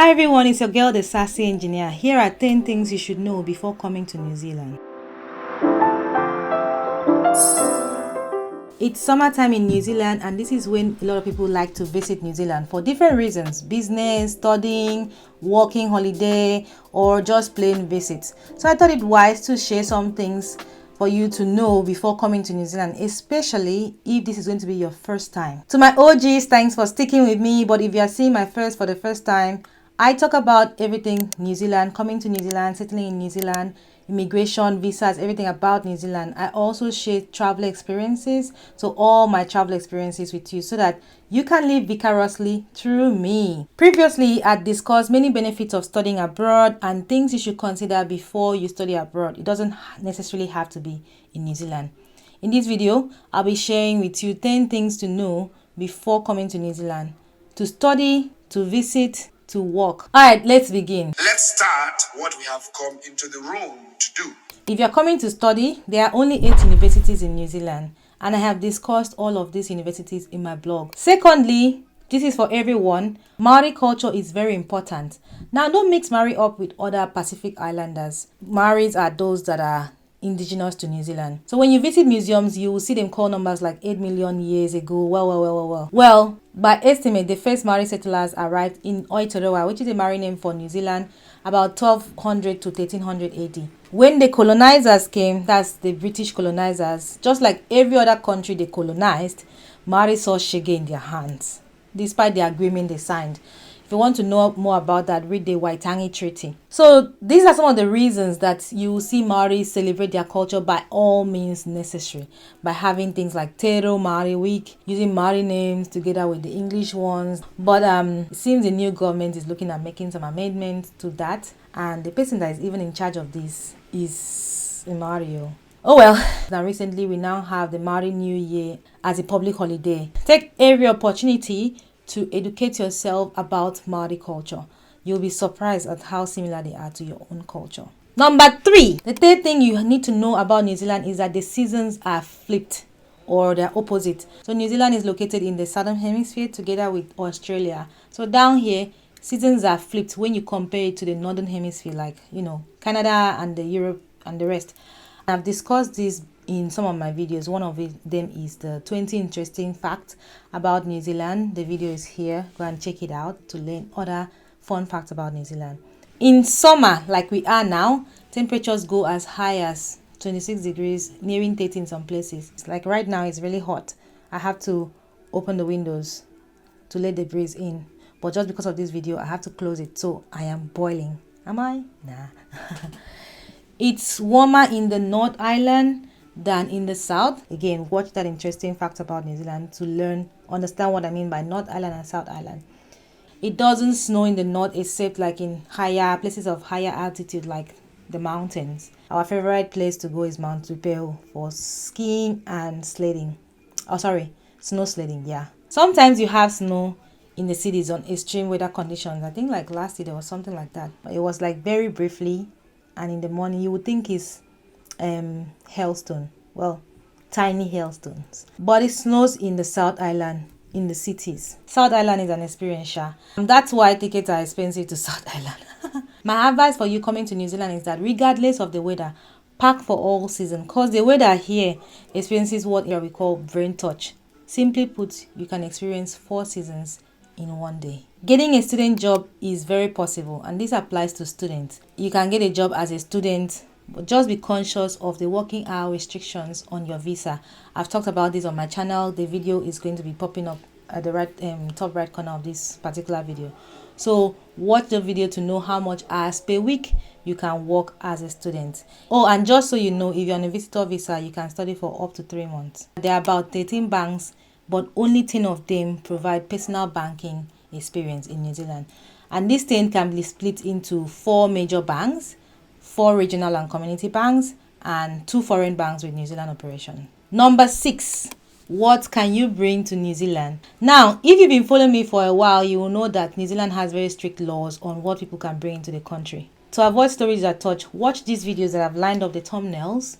Hi everyone, it's your girl the Sassy Engineer. Here are 10 things you should know before coming to New Zealand. It's summertime in New Zealand and this is when a lot of people like to visit New Zealand for different reasons: business, studying, working holiday, or just plain visits. So I thought it wise to share some things for you to know before coming to New Zealand, especially if this is going to be your first time. To my OGs, thanks for sticking with me, but if you are seeing my first for the first time, I talk about everything New Zealand, coming to New Zealand, settling in New Zealand, immigration, visas, everything about New Zealand. I also share travel experiences, so all my travel experiences with you so that you can live vicariously through me. Previously, I discussed many benefits of studying abroad and things you should consider before you study abroad. It doesn't necessarily have to be in New Zealand. In this video, I'll be sharing with you 10 things to know before coming to New Zealand, to study, to visit, to work. Alright, let's begin. Let's start what we have come into the room to do. If you're coming to study, there are only 8 universities in New Zealand, and I have discussed all of these universities in my blog. Secondly, this is for everyone. Maori culture is very important. Now, don't mix Maori up with other Pacific Islanders. Maoris are those that are indigenous to New Zealand. So when you visit museums, you will see them call numbers like 8 million years ago. Well, by estimate, the first Maori settlers arrived in Aotearoa, which is a Maori name for New Zealand, about 1200 to 1300 AD. When the colonizers came, that's the British colonizers, just like every other country they colonized, Maori saw shege in their hands, despite the agreement they signed. If you want to know more about that, read the Waitangi Treaty. So these are some of the reasons that you will see Maoris celebrate their culture by all means necessary, by having things like Tero Maori Week, using Maori names together with the English ones. But it seems the new government is looking at making some amendments to that, and the person that is even in charge of this is a Maori. Oh well, now recently we now have the Maori New Year as a public holiday. Take every opportunity to educate yourself about Maori culture. You'll be surprised at how similar they are to your own culture. Number 3, the third thing you need to know about New Zealand is that the seasons are flipped, or they're opposite. So New Zealand is located in the southern hemisphere together with Australia. So down here, seasons are flipped when you compare it to the northern hemisphere, like, Canada and the Europe and the rest. I've discussed this in some of my videos. One of them is the 20 interesting facts about New Zealand. The video is here. Go and check it out to learn other fun facts about New Zealand. In summer, like we are now, temperatures go as high as 26 degrees, nearing 30 in some places. It's like right now, it's really hot. I have to open the windows to let the breeze in. But just because of this video, I have to close it. So I am boiling. Am I? Nah. It's warmer in the North Island than in the South. Again, watch that interesting fact about New Zealand to understand what I mean by North Island and South Island. It doesn't snow in the north except like in higher places of higher altitude, like the mountains. Our favorite place to go is Mount Upeo for skiing and sledding. Snow sledding, yeah. Sometimes you have snow in the cities on extreme weather conditions. I think like last year there was something like that. But it was like very briefly, and in the morning you would think it's hailstone. Well, tiny hailstones. But it snows in the South Island, in the cities. South Island is an experience. That's why tickets are expensive to South Island. My advice for you coming to New Zealand is that regardless of the weather, pack for all season, because the weather here experiences what we call brain touch. Simply put, you can experience 4 seasons in one day. Getting a student job is very possible, and this applies to students. You can get a job as a student, but just be conscious of the working hour restrictions on your visa. I've talked about this on my channel. The video is going to be popping up at the right top right corner of this particular video. So watch the video to know how much hours per week you can work as a student. Oh, and just so you know, if you're on a visitor visa, you can study for up to 3 months. There are about 13 banks, but only 10 of them provide personal banking experience in New Zealand. And this 10 can be split into 4 major banks, 4 regional and community banks, and 2 foreign banks with New Zealand operation. Number 6, what can you bring to New Zealand? Now, if you've been following me for a while, you will know that New Zealand has very strict laws on what people can bring into the country. To avoid stories that touch, watch these videos that I've lined up the thumbnails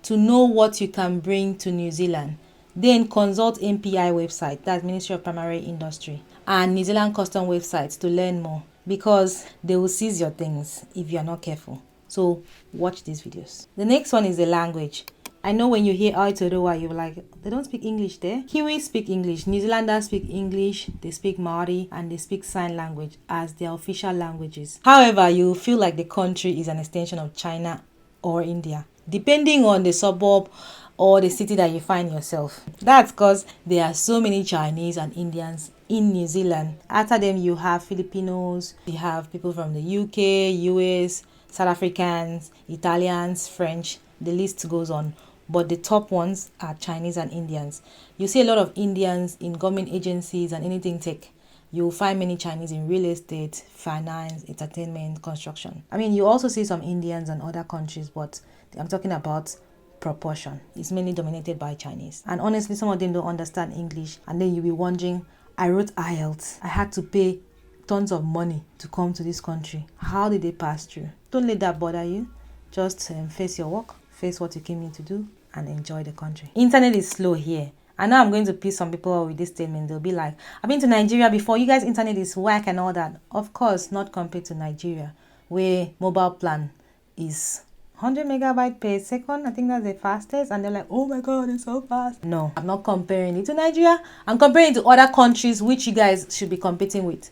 to know what you can bring to New Zealand. Then consult MPI website, that's Ministry of Primary Industry, and New Zealand Custom websites to learn more. because they will seize your things if you are not careful. So watch these videos. The next one is the language. I know when you hear Aotearoa, you're like, they don't speak English there. Kiwis speak English, New Zealanders speak English, they speak Maori, and they speak sign language as their official languages. However, you feel like the country is an extension of China or India, depending on the suburb or the city that you find yourself. That's because there are so many Chinese and Indians in New Zealand. After them, you have Filipinos, you have people from the UK, US, South Africans, Italians, French, the list goes on. But the top ones are Chinese and Indians. You see a lot of Indians in government agencies and anything tech. You'll find many Chinese in real estate, finance, entertainment, construction. I mean, you also see some Indians and other countries, but I'm talking about proportion. It's mainly dominated by Chinese. And honestly, some of them don't understand English. And then you'll be wondering, I wrote IELTS. I had to pay tons of money to come to this country. How did they pass through? Don't let that bother you. Just face your work, face what you came in to do, and enjoy the country. Internet is slow here. I know I'm going to piss some people off with this statement. They'll be like, I've been to Nigeria before. You guys' internet is whack and all that. Of course, not compared to Nigeria, where mobile plan is 100 megabyte per second. I think that's the fastest. And they're like, oh my God, it's so fast. No, I'm not comparing it to Nigeria. I'm comparing it to other countries which you guys should be competing with.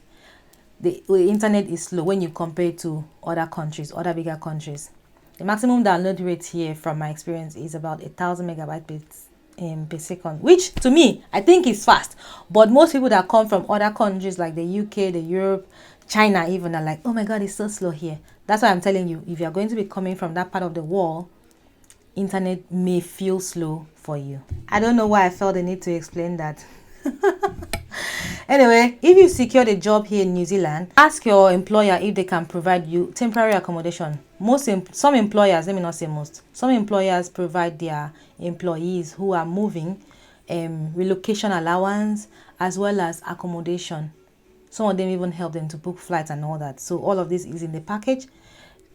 The internet is slow when you compare it to other countries, other bigger countries. The maximum download rate here, from my experience, is about 1,000 megabytes per second, which to me, I think is fast. But most people that come from other countries like the UK, the Europe, China even, are like, oh my God, it's so slow here. That's why I'm telling you, if you're going to be coming from that part of the world, internet may feel slow for you. I don't know why I felt the need to explain that. Anyway, if you secured a job here in New Zealand, ask your employer if they can provide you temporary accommodation. Some employers, let me not say most, some employers provide their employees who are moving relocation allowance as well as accommodation. Some of them even help them to book flights and all that. So all of this is in the package.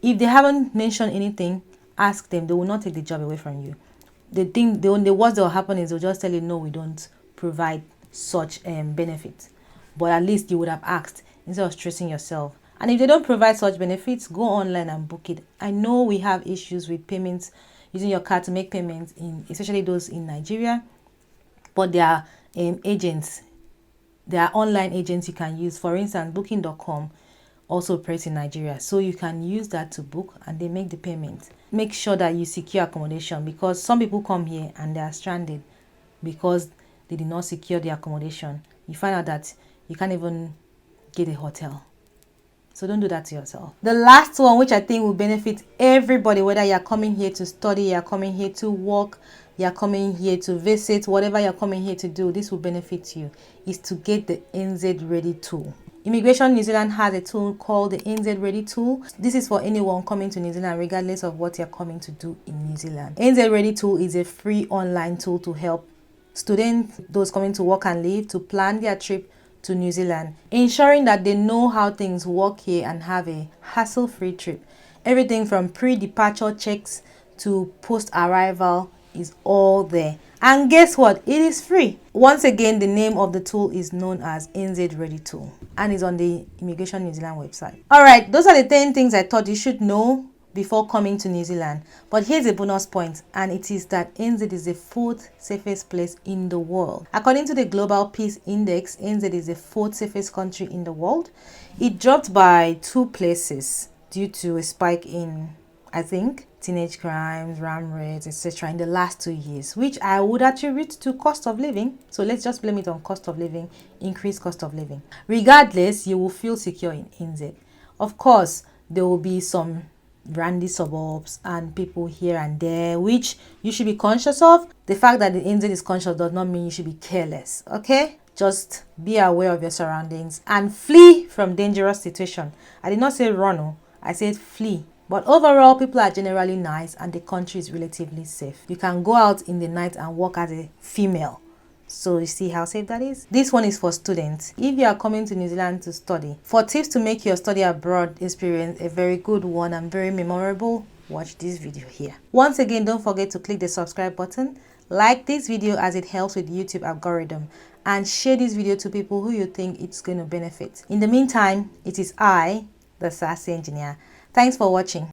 If they haven't mentioned anything, ask them. They will not take the job away from you. The worst that will happen is they'll just tell you, no, we don't provide such benefits. But at least you would have asked instead of stressing yourself. And if they don't provide such benefits, go online and book it. I know we have issues with payments, using your card to make payments, especially those in Nigeria. But there are agents. There are online agents you can use. For instance, booking.com also operates in Nigeria. So you can use that to book and they make the payment. Make sure that you secure accommodation, because some people come here and they are stranded because they did not secure the accommodation. You find out that you can't even get a hotel. So don't do that to yourself. The last one, which I think will benefit everybody, whether you're coming here to study, you're coming here to work, you're coming here to visit, whatever you're coming here to do, this will benefit you, is to get the NZ Ready tool. Immigration New Zealand has a tool called the NZ Ready tool. This is for anyone coming to New Zealand, regardless of what you're coming to do in New Zealand. NZ Ready tool is a free online tool to help students, those coming to work and live, to plan their trip to New Zealand, ensuring that they know how things work here and have a hassle-free trip. Everything from pre-departure checks to post-arrival is all there. And guess what? It is free. Once again, the name of the tool is known as NZ Ready Tool and is on the Immigration New Zealand website. All right, those are the 10 things I thought you should know before coming to New Zealand. But here's a bonus point, and it is that NZ is the 4th safest place in the world. According to the Global Peace Index, NZ is the 4th safest country in the world. It dropped by 2 places due to a spike in, I think, teenage crimes, ram rates, etc. in the last 2 years, which I would attribute to cost of living. So let's just blame it on cost of living, increased cost of living. Regardless, you will feel secure in NZ. Of course, there will be some randy suburbs and people here and there, which you should be conscious of. The fact that the NZ is conscious does not mean you should be careless, okay? Just be aware of your surroundings and flee from dangerous situation. I did not say run, I said flee. But overall, people are generally nice and the country is relatively safe. You can go out in the night and walk as a female. So you see how safe that is? This one is for students. If you are coming to New Zealand to study, for tips to make your study abroad experience a very good one and very memorable, watch this video here. Once again, don't forget to click the subscribe button. Like this video as it helps with YouTube algorithm. and share this video to people who you think it's going to benefit. In the meantime, it is I, the Sassy Engineer. Thanks for watching.